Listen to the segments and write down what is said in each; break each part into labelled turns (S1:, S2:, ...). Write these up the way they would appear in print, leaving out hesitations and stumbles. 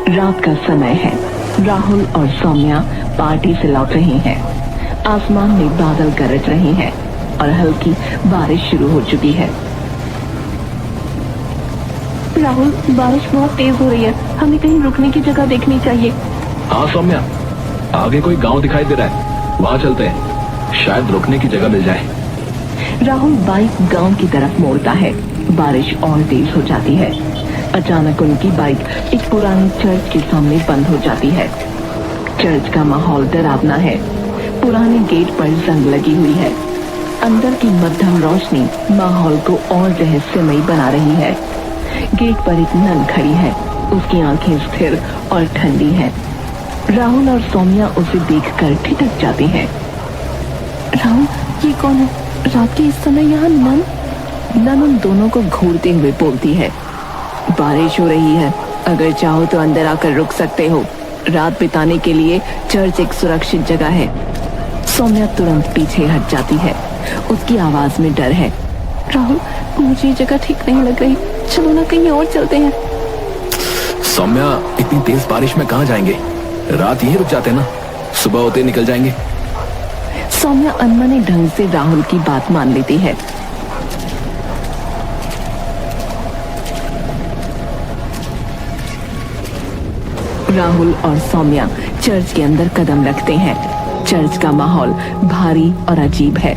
S1: रात का समय है। राहुल और सौम्या पार्टी से लौट रही हैं। आसमान में बादल गरज रहे हैं और हल्की बारिश शुरू हो चुकी है। राहुल, बारिश बहुत तेज हो रही है, हमें कहीं रुकने की जगह देखनी चाहिए।
S2: हाँ सौम्या, आगे कोई गांव दिखाई दे रहा है, वहाँ चलते हैं, शायद रुकने की जगह मिल जाए।
S1: राहुल बाइक गांव की तरफ मोड़ता है। बारिश और तेज हो जाती है। अचानक उनकी बाइक एक पुरानी चर्च के सामने बंद हो जाती है। चर्च का माहौल डरावना है। पुराने गेट पर जंग लगी हुई है। अंदर की मध्यम रोशनी माहौल को और रहस्यमयी बना रही है। गेट पर एक नन खड़ी है। उसकी आंखें स्थिर और ठंडी हैं। राहुल और सौम्या उसे देखकर ठिठक जाती हैं। राहुल, ये कौन है? रात के इस समय यहाँ नन? नन उन दोनों को घूरते हुए बोलती है, बारिश हो रही है, अगर चाहो तो अंदर आकर रुक सकते हो। रात बिताने के लिए चर्च एक सुरक्षित जगह है। सौम्या तुरंत पीछे हट जाती है। उसकी आवाज में डर है। राहुल, मुझे ये जगह ठीक नहीं लग रही, चलो ना कहीं और चलते हैं।
S2: सौम्या, इतनी तेज बारिश में कहाँ जाएंगे? रात यहीं रुक जाते ना, सुबह होते निकल जाएंगे।
S1: सौम्या अनमने ढंग से राहुल की बात मान लेती है। राहुल और सौम्या चर्च के अंदर कदम रखते हैं। चर्च का माहौल भारी और अजीब है।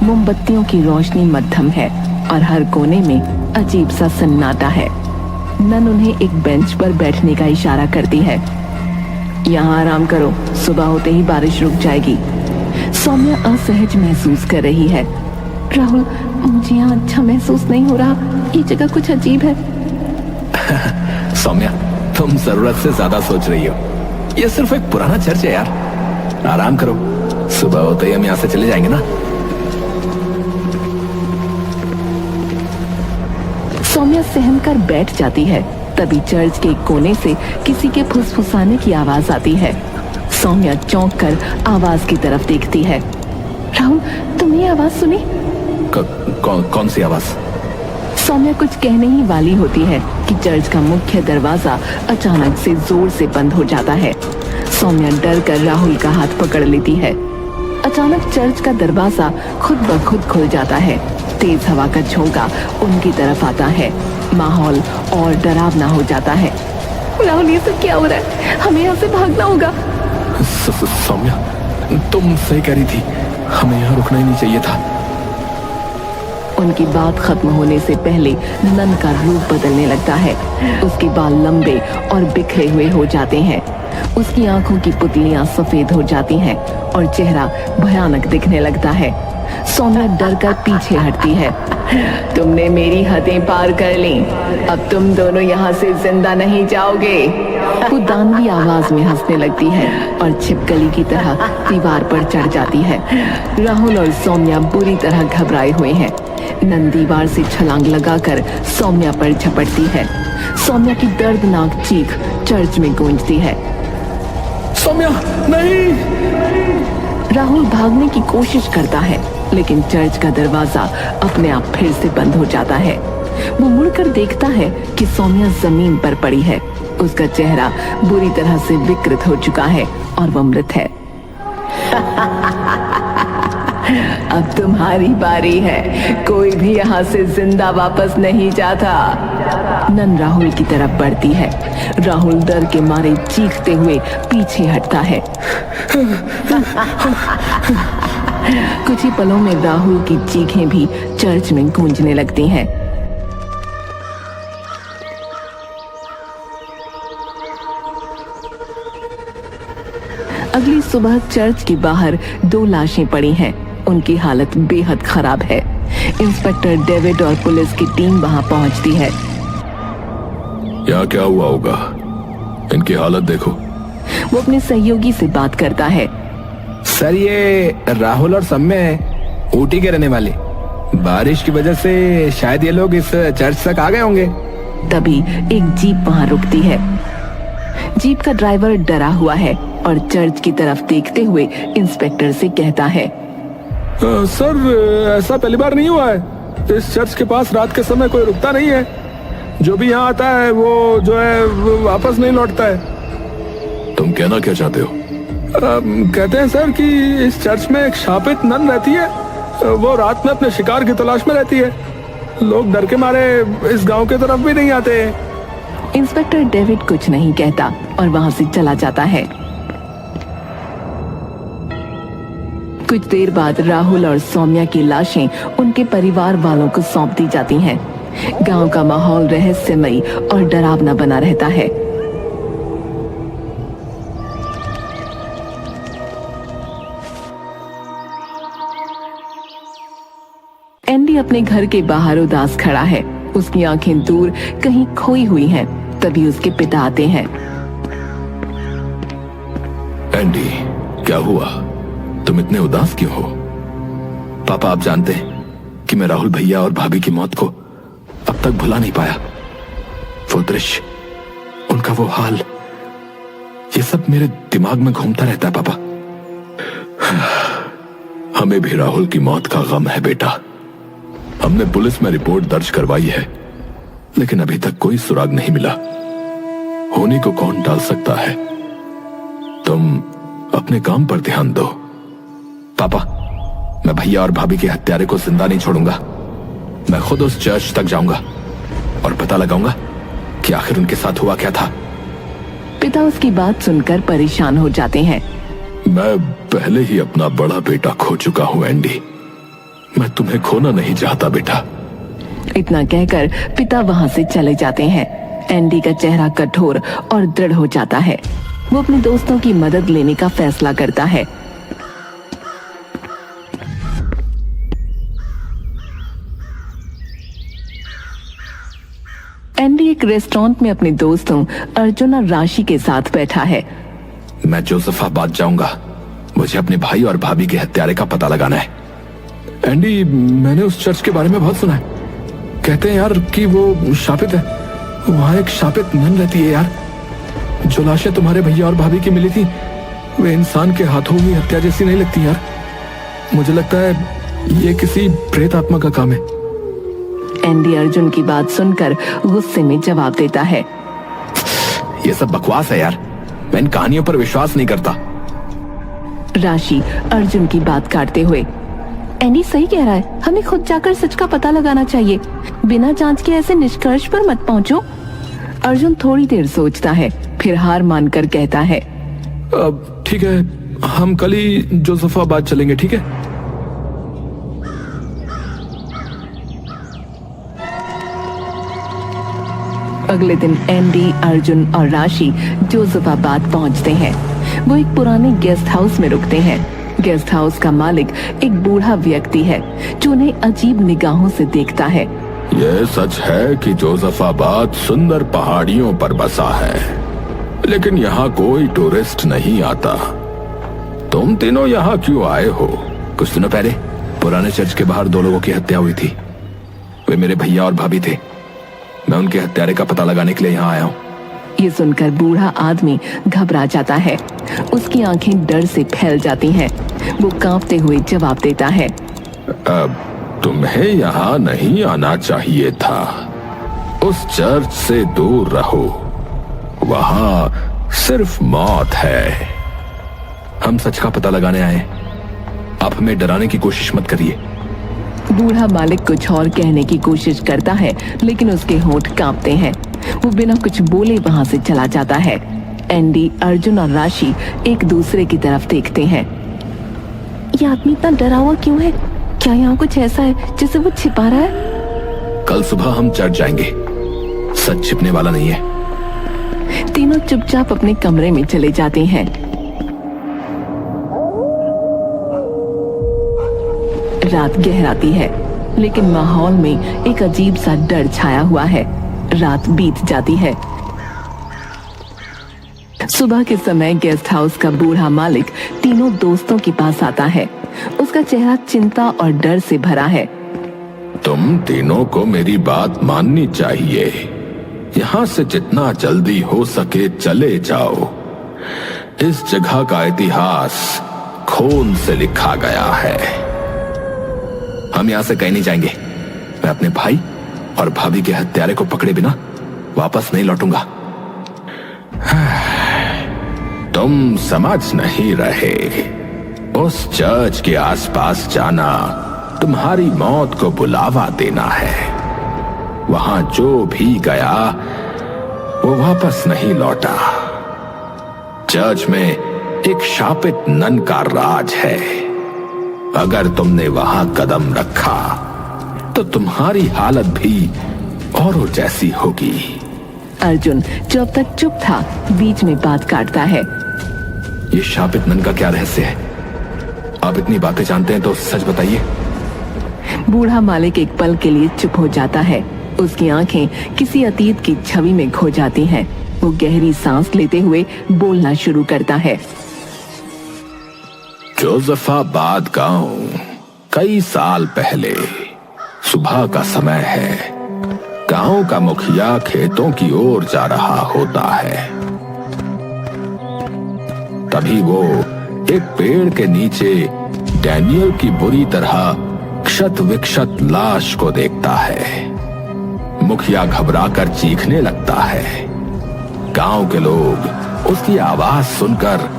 S1: मोमबत्तियों की रोशनी मध्यम है और हर कोने में अजीब सा सन्नाटा है। नन उन्हें एक बेंच पर बैठने का इशारा करती है। यहाँ आराम करो, सुबह होते ही बारिश रुक जाएगी। सौम्या असहज महसूस कर रही है। राहुल, मुझे यहाँ अच्छा महसूस नहीं हो रहा, ये जगह कुछ अजीब है।
S2: सौम्या, तुम जरूरत से ज्यादा सोच रही हो। ये सिर्फ एक पुराना चर्च है यार, आराम करो, सुबह होते ही हम यहाँ से चले जाएंगे ना।
S1: सौम्या सहम कर बैठ जाती है। तभी चर्च के कोने से किसी के फुसफुसाने की आवाज आती है। सौम्या चौंक कर आवाज की तरफ देखती है। राहुल, तुमने ये आवाज सुनी?
S2: कौन सी आवाज?
S1: सौम्या कुछ कहने ही वाली होती है कि चर्च का मुख्य दरवाजा अचानक से जोर से बंद हो जाता है। सौम्या डर कर राहुल का हाथ पकड़ लेती है। अचानक चर्च का दरवाजा खुद ब खुद खुल जाता है। तेज हवा का झोंका उनकी तरफ आता है। माहौल और डरावना हो जाता है। राहुल, ये सब क्या हो रहा है? हमें यहाँ से भागना होगा।
S2: सौम्या, तुम सही कह रही थी, हमें यहाँ रुकना ही नहीं चाहिए था।
S1: उनकी बात खत्म होने से पहले नन का रूप बदलने लगता है। उसके बाल लंबे और बिखरे हुए हो जाते हैं। उसकी आंखों की पुतलियां सफेद हो जाती हैं और चेहरा भयानक दिखने लगता है। सौम्या डर कर पीछे हटती है। तुमने मेरी हदें पार कर ली, अब तुम दोनों यहाँ से जिंदा नहीं जाओगे। वो दानवी आवाज में हंसने लगती है और छिपकली की तरह दीवार पर चढ़ जाती है। राहुल और सौम्या बुरी तरह घबराए हुए हैं। नन दीवार से छलांग लगाकर सौम्या पर झपटती है। सौम्या की दर्दनाक चीख चर्च में गूंजती है।
S2: सौम्या, नहीं!
S1: राहुल भागने की कोशिश करता है, लेकिन चर्च का दरवाजा अपने आप फिर से बंद हो जाता है। वो मुड़कर देखता है कि सौम्या जमीन पर पड़ी है। उसका चेहरा बुरी तरह से विकृत हो चुका है और वो मृत है। अब तुम्हारी बारी है, कोई भी यहाँ से जिंदा वापस नहीं जाता। नन राहुल की तरफ बढ़ती है। राहुल डर के मारे चीखते हुए पीछे हटता है। कुछ ही पलों में राहुल की चीखें भी चर्च में गूंजने लगती हैं। अगली सुबह चर्च के बाहर 2 लाशें पड़ी हैं। उनकी हालत बेहद खराब है। इंस्पेक्टर डेविड और पुलिस की टीम वहां पहुंचती है।
S2: क्या हुआ होगा? इनकी हालत देखो।
S1: वो अपने सहयोगी से बात करता है।
S2: सर, ये राहुल और सौम्या ऊटी के रहने वाले, बारिश की वजह से शायद ये लोग इस चर्च तक आ गए होंगे।
S1: तभी एक जीप वहां रुकती है। जीप का ड्राइवर डरा हुआ है और चर्च की तरफ देखते हुए इंस्पेक्टर से कहता है,
S2: सर, ऐसा पहली बार नहीं हुआ है। इस चर्च के पास रात के समय कोई रुकता नहीं है। जो भी यहाँ आता है वो जो है वो वापस नहीं लौटता है।
S3: तुम कहना क्या चाहते हो?
S2: कहते हैं सर कि इस चर्च में एक शापित नन रहती है। वो रात में अपने शिकार की तलाश में रहती है। लोग डर के मारे इस गांव की तरफ भी नहीं आते।
S1: इंस्पेक्टर डेविड कुछ नहीं कहता और वहां से चला जाता है। कुछ देर बाद राहुल और सौम्या की लाशें उनके परिवार वालों को सौंप दी जाती हैं। गांव का माहौल रहस्यमयी और डरावना बना रहता है। एंडी अपने घर के बाहर उदास खड़ा है। उसकी आंखें दूर कहीं खोई हुई हैं। तभी उसके पिता आते हैं।
S3: एंडी, क्या हुआ? तुम इतने उदास क्यों हो?
S2: पापा, आप जानते हैं कि मैं राहुल भैया और भाभी की मौत को अब तक भुला नहीं पाया। वो दृश्य, उनका वो हाल, ये सब मेरे दिमाग में घूमता रहता है पापा।
S3: हमें भी राहुल की मौत का गम है बेटा। हमने पुलिस में रिपोर्ट दर्ज करवाई है, लेकिन अभी तक कोई सुराग नहीं मिला। होने को कौन टाल सकता है? तुम अपने काम पर ध्यान दो।
S2: पापा, मैं भैया और भाभी के हत्यारे को जिंदा नहीं छोड़ूंगा। मैं खुद उस चर्च तक जाऊंगा और पता लगाऊंगा कि आखिर उनके साथ हुआ क्या था।
S1: पिता उसकी बात सुनकर परेशान हो जाते हैं।
S3: मैं पहले ही अपना बड़ा बेटा खो चुका हूं एंडी। मैं तुम्हें खोना नहीं चाहता बेटा।
S1: इतना कहकर पिता वहां से चले जाते हैं। एंडी का चेहरा कठोर और दृढ़ हो जाता है। वो अपने दोस्तों की मदद लेने का फैसला करता है। एंडी एक रेस्टोरेंट में अपने दोस्तों अर्जुन और राशि के साथ बैठा है।
S2: मैं जोसेफाबाद जाऊंगा। मुझे अपने भाई और भाभी के हत्यारे का पता लगाना है। एंडी, मैंने उस चर्च के बारे में बहुत सुना है। कहते हैं यार कि वो शापित है। वहां एक शापित नन रहती है यार। जो लाशें तुम्हारे भैया और भाभी की मिली थी, वे इंसान के हाथों की हत्या जैसी नहीं लगती यार। मुझे लगता है ये किसी प्रेत आत्मा का काम है।
S1: एंडी अर्जुन की बात सुनकर गुस्से में जवाब देता है।
S2: ये सब बकवास है यार। मैं इन कहानियों पर विश्वास नहीं करता।
S1: राशि अर्जुन की बात काटते हुए, एंडी सही कह रहा है। हमें खुद जाकर सच का पता लगाना चाहिए। बिना जांच के ऐसे निष्कर्ष पर मत पहुंचो। अर्जुन थोड़ी देर सोचता है, फिर हार मानकर कहता है,
S2: अब ठीक है, हम कल ही जोसेफाबाद चलेंगे, ठीक है?
S1: अगले दिन एंडी, अर्जुन और राशि जोसेफाबाद पहुंचते हैं। वो एक पुराने गेस्ट हाउस में रुकते हैं। गेस्ट हाउस का मालिक एक बूढ़ा व्यक्ति है जो उन्हें अजीब निगाहों से देखता है।
S3: यह सच है कि जोसेफाबाद सुंदर पहाड़ियों पर बसा है, लेकिन यहाँ कोई टूरिस्ट नहीं आता। तुम तीनों यहाँ क्यों आए हो?
S2: कुछ दिनों पहले पुराने चर्च के बाहर 2 लोगों की हत्या हुई थी। वे मेरे भैया और भाभी थे। मैं उनके हत्यारे का पता लगाने के लिए यहाँ आया हूँ।
S1: ये सुनकर बूढ़ा आदमी घबरा जाता है। उसकी आंखें डर से फैल जाती हैं। वो कांपते हुए जवाब देता है,
S3: अब तुम्हें यहाँ नहीं आना चाहिए था। उस चर्च से दूर रहो। वहाँ सिर्फ मौत है।
S2: हम सच का पता लगाने आए। आप हमें डराने की कोशिश मत करिए।
S1: बूढ़ा मालिक कुछ और कहने की कोशिश करता है, लेकिन उसके होंठ कांपते हैं। वो बिना कुछ बोले वहां से चला जाता है। एंडी, अर्जुन और राशि एक दूसरे की तरफ देखते हैं। ये आदमी इतना डरा हुआ क्यों है? क्या यहाँ कुछ ऐसा है जिसे वो छिपा रहा है?
S2: कल सुबह हम चर्च जाएंगे। सच छिपने वाला नहीं है।
S1: तीनों चुपचाप अपने कमरे में चले जाते हैं। रात गहराती है, लेकिन माहौल में एक अजीब सा डर छाया हुआ है। रात बीत जाती है। सुबह के समय गेस्ट हाउस का बूढ़ा मालिक तीनों दोस्तों के पास आता है। उसका चेहरा चिंता और डर से भरा है।
S3: तुम तीनों को मेरी बात माननी चाहिए। यहाँ से जितना जल्दी हो सके चले जाओ। इस जगह का इतिहास खून से लिखा गया है।
S2: हम यहाँ से कहीं नहीं जाएंगे। मैं अपने भाई और भाभी के हत्यारे को पकड़े बिना वापस नहीं लौटूंगा। तुम समझ नहीं रहे, उस चर्च के आसपास जाना तुम्हारी मौत को बुलावा देना है। वहां जो भी गया वो वापस नहीं लौटा। चर्च में एक शापित नन का राज है। अगर तुमने वहां कदम रखा तो तुम्हारी हालत भी औरों जैसी होगी।
S1: अर्जुन जो अब तक चुप था बीच में बात काटता है।
S2: ये शापित नन का क्या रहस्य है? आप इतनी बातें जानते हैं तो सच बताइए।
S1: बूढ़ा मालिक एक पल के लिए चुप हो जाता है। उसकी आंखें किसी अतीत की छवि में खो जाती हैं। वो गहरी सांस लेते हुए बोलना शुरू करता है।
S2: जोसेफाबाद गांव, कई साल पहले। सुबह का समय है। गांव का मुखिया खेतों की ओर जा रहा होता है। तभी वो एक पेड़ के नीचे डैनियल की बुरी तरह क्षत विक्षत लाश को देखता है। मुखिया घबराकर चीखने लगता है। गांव के लोग उसकी आवाज सुनकर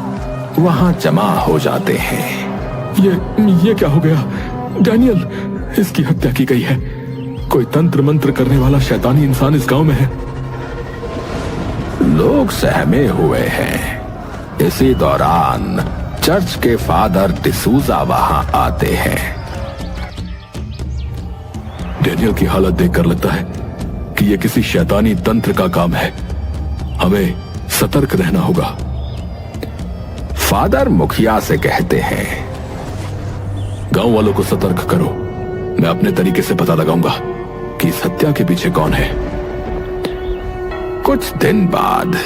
S2: वहां जमा हो जाते हैं। ये क्या हो गया? डैनियल, इसकी हत्या की गई है। कोई तंत्र मंत्र करने वाला शैतानी इंसान इस गांव में है। लोग सहमे हुए हैं। इसी दौरान चर्च के फादर डिसूजा वहां आते हैं। डैनियल की हालत देखकर लगता है कि यह किसी शैतानी तंत्र का काम है। हमें सतर्क रहना होगा। फादर मुखिया से कहते हैं, गांव वालों को सतर्क करो। मैं अपने तरीके से पता लगाऊंगा कि इस हत्या के पीछे कौन है। कुछ दिन बाद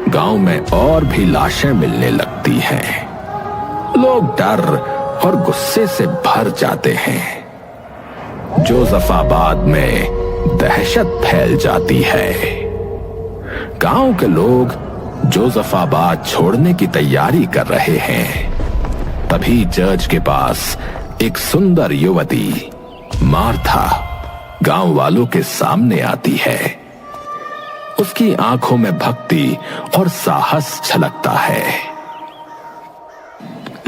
S2: गांव में और भी लाशें मिलने लगती हैं। लोग डर और गुस्से से भर जाते हैं। जोसेफाबाद में दहशत फैल जाती है। गांव के लोग जोसेफाबाद छोड़ने की तैयारी कर रहे हैं। तभी चर्च के पास एक सुंदर युवती मार्था गांव वालों के सामने आती है। उसकी आंखों में भक्ति और साहस झलकता है।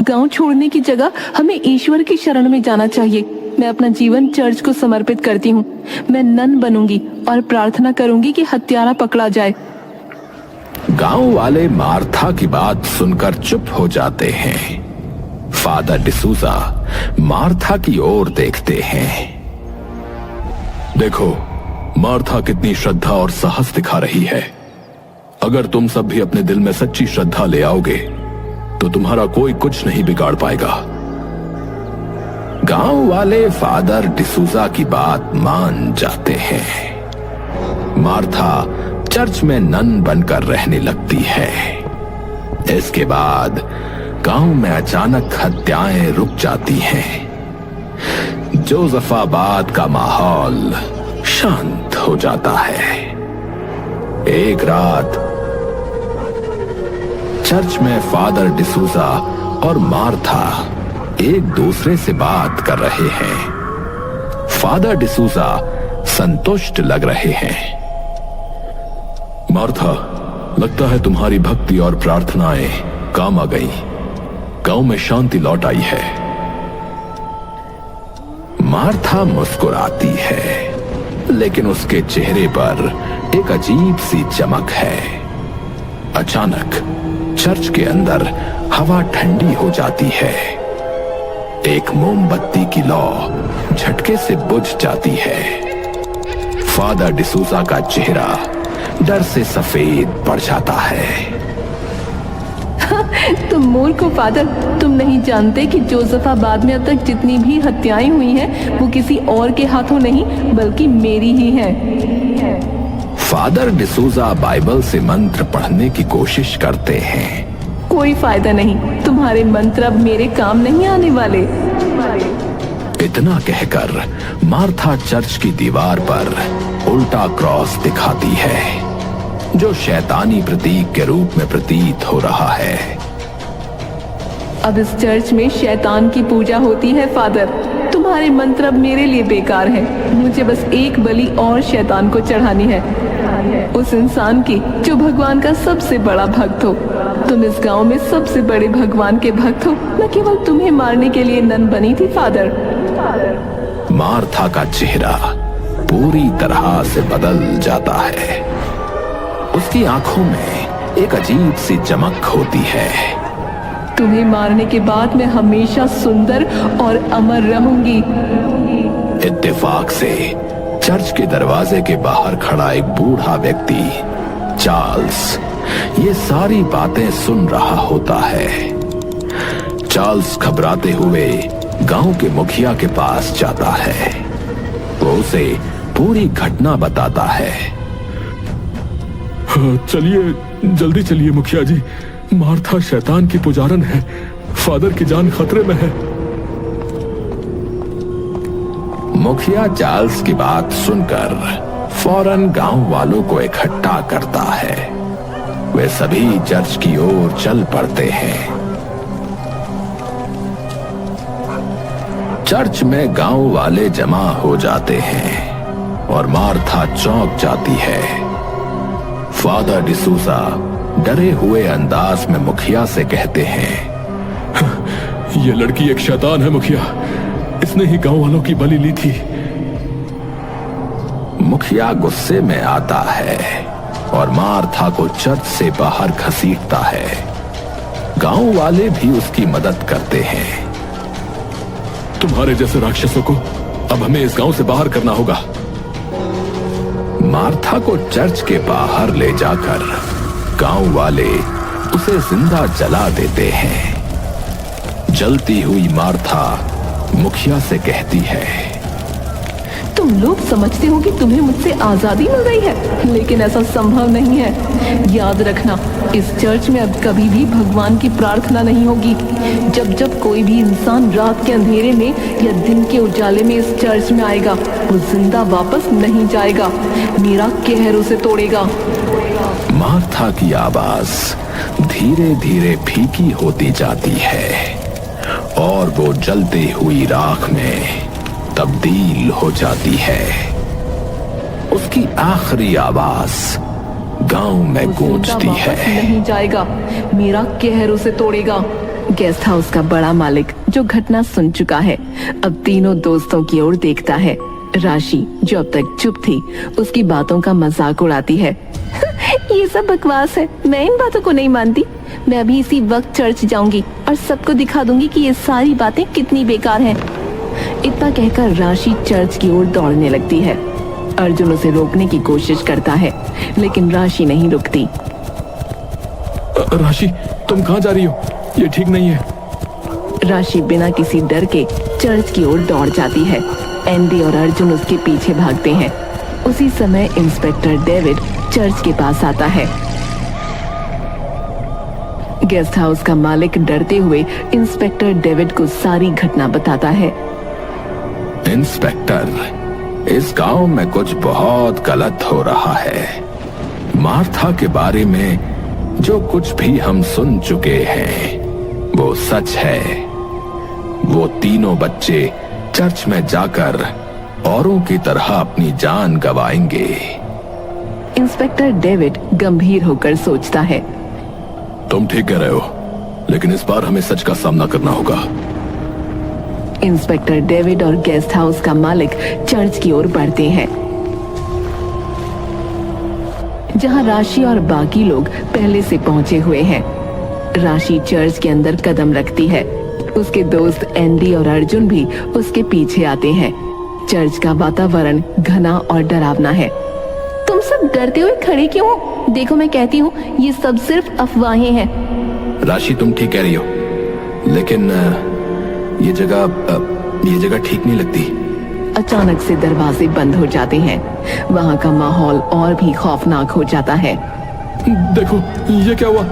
S1: गांव छोड़ने की जगह हमें ईश्वर की शरण में जाना चाहिए। मैं अपना जीवन चर्च को समर्पित करती हूँ। मैं नन बनूंगी और प्रार्थना करूंगी कि हत्यारा पकड़ा जाए।
S2: गांव वाले मार्था की बात सुनकर चुप हो जाते हैं। फादर डिसूजा मार्था की ओर देखते हैं। देखो, मार्था कितनी श्रद्धा और साहस दिखा रही है। अगर तुम सब भी अपने दिल में सच्ची श्रद्धा ले आओगे तो तुम्हारा कोई कुछ नहीं बिगाड़ पाएगा। गांव वाले फादर डिसूजा की बात मान जाते हैं। मार्था चर्च में नन बनकर रहने लगती है। इसके बाद गांव में अचानक हत्याएं रुक जाती हैं। जोसेफाबाद का माहौल शांत हो जाता है। एक रात चर्च में फादर डिसूजा और मार्था एक दूसरे से बात कर रहे हैं। फादर डिसूजा संतुष्ट लग रहे हैं। मार्था, लगता है तुम्हारी भक्ति और प्रार्थनाएं काम आ गई। गांव में शांति लौट आई है। मार्था मुस्कुराती है, लेकिन उसके चेहरे पर एक अजीब सी चमक है। अचानक चर्च के अंदर हवा ठंडी हो जाती है। एक मोमबत्ती की लौ झटके से बुझ जाती है। फादर डिसूजा का चेहरा डर से सफेद पड़ जाता है।
S1: तुम मूर्ख हो फादर। तुम नहीं जानते कि जोसेफाबाद में अब तक जितनी भी हत्याएं हुई हैं वो किसी और के हाथों नहीं बल्कि मेरी ही हैं।
S2: फादर डिसूजा बाइबल से मंत्र पढ़ने की कोशिश करते हैं।
S1: कोई फायदा नहीं। तुम्हारे मंत्र अब मेरे काम नहीं आने वाले।
S2: इतना कहकर मार्था चर्च की दीवार पर उल्टा क्रॉस दिखाती है, जो शैतानी प्रतीक के रूप में प्रतीत हो रहा है।
S1: अब इस चर्च में शैतान की पूजा होती है फादर। तुम्हारे मंत्र अब मेरे लिए बेकार है। मुझे बस एक बलि और शैतान को चढ़ानी है, उस इंसान की जो भगवान का सबसे बड़ा भक्त हो। तुम इस गांव में सबसे बड़े भगवान के भक्त हो। मैं केवल तुम्हें मारने के लिए नन बनी थी फादर।
S3: मार्था का चेहरा पूरी तरह से बदल जाता है। उसकी आंखों में एक अजीब सी चमक होती है।
S1: तुम्हें मारने के बाद मैं हमेशा सुंदर और अमर रहूंगी।
S3: इत्तेफाक से चर्च के दरवाजे के बाहर खड़ा एक बूढ़ा व्यक्ति चार्ल्स ये सारी बातें सुन रहा होता है। चार्ल्स घबराते हुए गांव के मुखिया के पास जाता है। वो उसे पूरी घटना बताता है।
S2: चलिए जल्दी चलिए मुखिया जी, मार्था शैतान की पुजारन है, फादर की जान खतरे में है।
S3: मुखिया चार्ल्स की बात सुनकर फौरन गांव वालों को इकट्ठा करता है। वे सभी चर्च की ओर चल पड़ते हैं। चर्च में गांव वाले जमा हो जाते हैं और मार्था चौंक जाती है। फादर डिसूजा डरे हुए अंदाज में मुखिया से कहते हैं,
S2: ये लड़की एक शैतान है मुखिया, इसने ही गांव वालों की बलि ली थी।
S3: मुखिया गुस्से में आता है और मार्था को चर्च से बाहर घसीटता है। गांव वाले भी उसकी मदद करते हैं।
S2: तुम्हारे जैसे राक्षसों को अब हमें इस गांव से बाहर करना होगा।
S3: मार्था को चर्च के बाहर ले जाकर गांव वाले उसे जिंदा जला देते हैं। जलती हुई मार्था मुखिया से कहती है,
S1: तुम लोग समझते हो कि तुम्हें मुझसे आजादी मिल गई है, लेकिन ऐसा संभव नहीं है। याद रखना, इस चर्च में अब कभी भी भगवान की प्रार्थना नहीं होगी। जब जब कोई भी इंसान रात के अंधेरे में या दिन के उजाले में इस चर्च में आएगा, वो जिंदा वापस नहीं जाएगा। मेरा कहर उसे तोड़ेगा।
S3: मार्था की आवाज धीरे धीरे फीकी होती जाती है और वो जलती हुई राख में तब्दील हो जाती है। उसकी आखिरी आवाज गांव में गूंजती है,
S1: नहीं जाएगा, मेरा कहर उसे तोड़ेगा। गेस्ट हाउस का बड़ा मालिक, जो घटना सुन चुका है, अब तीनों दोस्तों की ओर देखता है। राशि, जो अब तक चुप थी, उसकी बातों का मजाक उड़ाती है। ये सब बकवास है, मैं इन बातों को नहीं मानती। मैं अभी इसी वक्त चर्च जाऊंगी और सबको दिखा दूंगी कि ये सारी बातें कितनी बेकार हैं। इतना कहकर राशि चर्च की ओर दौड़ने लगती है। अर्जुन उसे रोकने की कोशिश करता है, लेकिन राशि नहीं रुकती।
S2: राशि, तुम कहाँ जा रही हो? ये ठीक नहीं है।
S1: राशि बिना किसी डर के चर्च की ओर दौड़ जाती है। एंडी और अर्जुन उसके पीछे भागते हैं। उसी समय इंस्पेक्टर डेविड चर्च के पास आता है। गेस्ट हाउस का मालिक डरते हुए इंस्पेक्टर डेविड को सारी घटना बताता है।
S3: इंस्पेक्टर, इस गांव में कुछ बहुत गलत हो रहा है। मार्था के बारे में जो कुछ भी हम सुन चुके हैं वो सच है। वो तीनों बच्चे चर्च में जाकर औरों की तरह अपनी जान गंवाएंगे।
S1: इंस्पेक्टर डेविड गंभीर होकर सोचता है।
S3: तुम ठीक कह रहे हो, लेकिन इस बार हमें सच का सामना करना होगा।
S1: इंस्पेक्टर डेविड और गेस्ट हाउस का मालिक चर्च की ओर बढ़ते हैं, जहां राशि और बाकी लोग पहले से पहुंचे हुए हैं। राशि चर्च के अंदर कदम रखती है। उसके दोस्त एंडी और अर्जुन भी उसके पीछे आते हैं। चर्च का वातावरण घना और डरावना है। तुम सब डरते हुए खड़े क्यों हो? देखो, मैं कहती हूँ ये सब सिर्फ अफवाहें हैं।
S3: राशि, तुम ठीक कह रही हो, लेकिन ये जगह ठीक नहीं लगती।
S1: अचानक से दरवाजे बंद हो जाते हैं। वहाँ का माहौल और भी खौफनाक हो जाता है।
S2: देखो, ये क्या हुआ?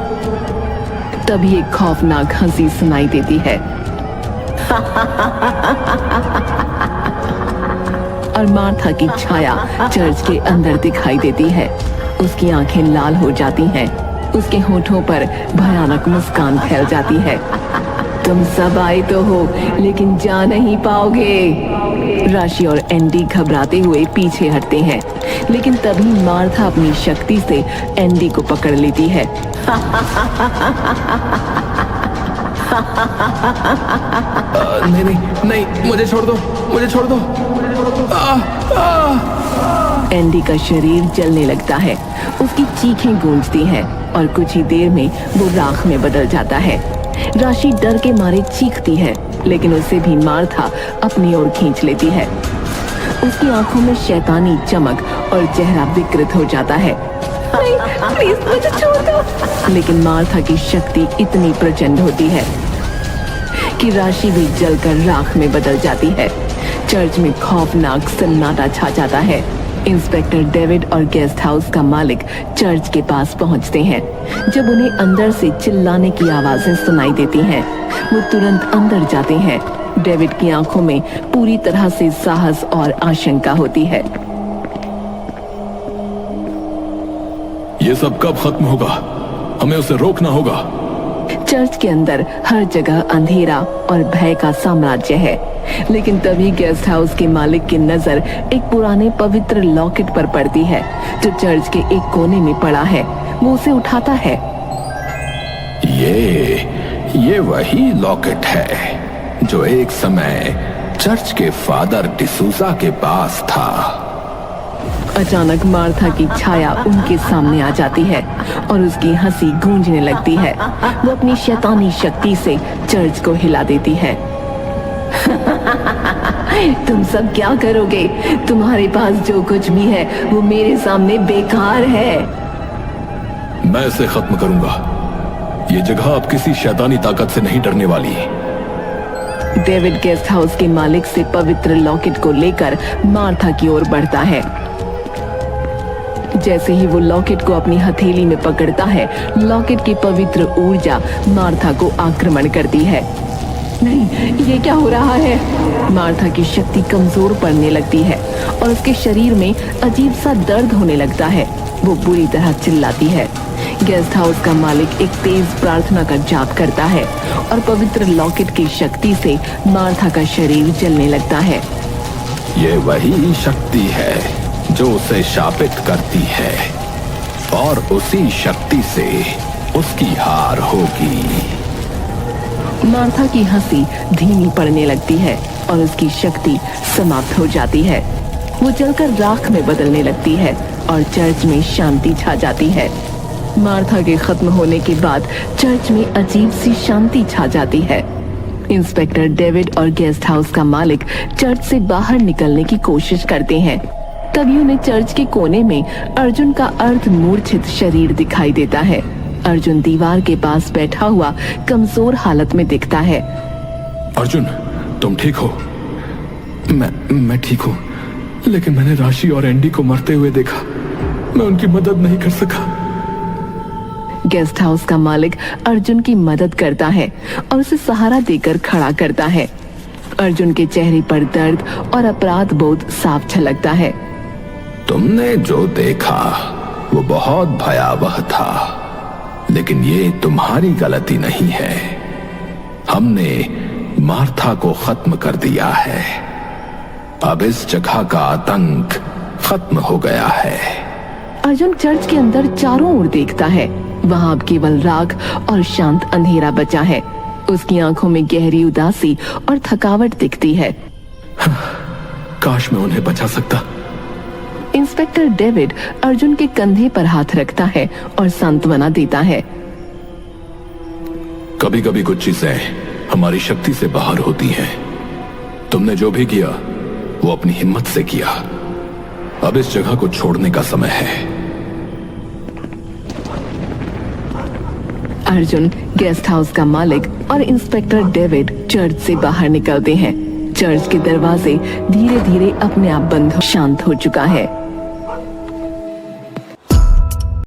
S1: तभी एक खौफनाक हंसी सुनाई देती है और मार्था की छाया चर्च के अंदर दिखाई देती है। उसकी आंखें लाल हो जाती हैं। उसके होठों पर भयानक मुस्कान फैल जाती है। तुम सब आए तो हो, लेकिन जा नहीं पाओगे। राशि और एंडी घबराते हुए पीछे हटते हैं, लेकिन तभी मार्था अपनी शक्ति से एंडी को पकड़ लेती है।
S2: नहीं नहीं नहीं, मुझे छोड़ दो, मुझे छोड़ दो।
S1: एंडी का शरीर जलने लगता है, उसकी चीखें गूंजती हैं और कुछ ही देर में वो राख में बदल जाता है। राशि डर के मारे चीखती है, लेकिन उसे भी मार्था अपनी ओर खींच लेती है। उसकी आंखों में शैतानी चमक और चेहरा विकृत हो जाता है। नहीं, प्लीज मुझे छोड़ दो। लेकिन मार्था की शक्ति इतनी प्रचंड होती है कि राशि भी जलकर राख में बदल जाती है। चर्च में खौफनाक सन्नाटा छा जाता है। इंस्पेक्टर डेविड और गेस्ट हाउस का मालिक चर्च के पास पहुंचते हैं। जब उन्हें अंदर से चिल्लाने की आवाजें सुनाई देती हैं, वो तुरंत अंदर जाते हैं। डेविड की आंखों में पूरी तरह से साहस और आशंका होती है।
S3: ये सब कब खत्म होगा? हमें उसे रोकना होगा।
S1: चर्च के अंदर हर जगह अंधेरा और भय का साम्राज्य है, लेकिन तभी गेस्ट हाउस के मालिक की नजर एक पुराने पवित्र लॉकेट पर पड़ती है, जो चर्च के एक कोने में पड़ा है। वो उसे उठाता है।
S3: ये वही लॉकेट है जो एक समय चर्च के फादर डिसूजा के पास था।
S1: अचानक मार्था की छाया उनके सामने आ जाती है और उसकी हंसी गूंजने लगती है। वो अपनी शैतानी शक्ति से चर्च को हिला देती है। तुम सब क्या करोगे? तुम्हारे पास जो कुछ भी है वो मेरे सामने बेकार है।
S3: मैं इसे खत्म करूंगा। ये जगह अब किसी शैतानी ताकत से नहीं डरने वाली।
S1: डेविड गेस्ट हाउस के मालिक से पवित्र लॉकेट को लेकर मार्था की ओर बढ़ता है। जैसे ही वो लॉकेट को अपनी हथेली में पकड़ता है, लॉकेट की पवित्र ऊर्जा मार्था को आक्रमण करती है। नहीं, ये क्या हो रहा है? मार्था की शक्ति कमजोर पड़ने लगती है और उसके शरीर में अजीब सा दर्द होने लगता है। वो बुरी तरह चिल्लाती है। गेस्ट हाउस का मालिक एक तेज प्रार्थना का जाप करता है और पवित्र लॉकेट की शक्ति से मार्था का शरीर जलने लगता है।
S3: ये वही शक्ति है जो उसे शापित करती है और उसी शक्ति से उसकी हार होगी।
S1: मार्था की हंसी धीमी पड़ने लगती है और उसकी शक्ति समाप्त हो जाती है। वो जलकर राख में बदलने लगती है और चर्च में शांति छा जाती है। मार्था के खत्म होने के बाद चर्च में अजीब सी शांति छा जाती है। इंस्पेक्टर डेविड और गेस्ट हाउस का मालिक चर्च से बाहर निकलने की कोशिश करते हैं। तभी उन्हें चर्च के कोने में अर्जुन का अर्ध मूर्छित शरीर दिखाई देता है। अर्जुन दीवार के पास बैठा हुआ कमजोर हालत में दिखता है।
S3: अर्जुन, तुम ठीक हो?
S2: मैं ठीक हूँ, लेकिन मैंने राशि और एंडी को मरते हुए देखा। मैं उनकी मदद नहीं कर सका।
S1: गेस्ट हाउस का मालिक अर्जुन की मदद करता है और उसे सहारा देकर खड़ा करता है। अर्जुन के चेहरे पर दर्द और अपराध बोध साफ झलकता है।
S3: तुमने जो देखा वो बहुत भयावह था, लेकिन ये तुम्हारी गलती नहीं है। हमने मार्था को खत्म कर दिया है। अब इस जगह का आतंक खत्म हो गया है।
S1: अर्जुन चर्च के अंदर चारों ओर देखता है। वहां अब केवल राख और शांत अंधेरा बचा है। उसकी आंखों में गहरी उदासी और थकावट दिखती है।
S2: काश मैं उन्हें बचा सकता।
S1: इंस्पेक्टर डेविड अर्जुन के कंधे पर हाथ रखता है और सांत्वना देता है।
S3: कभी कभी कुछ चीजें हमारी शक्ति से बाहर होती हैं। तुमने जो भी किया वो अपनी हिम्मत से किया। अब इस जगह को छोड़ने का समय है।
S1: अर्जुन, गेस्ट हाउस का मालिक और इंस्पेक्टर डेविड चर्च से बाहर निकलते हैं। चर्च के दरवाजे धीरे धीरे अपने आप बंद शांत हो चुका है।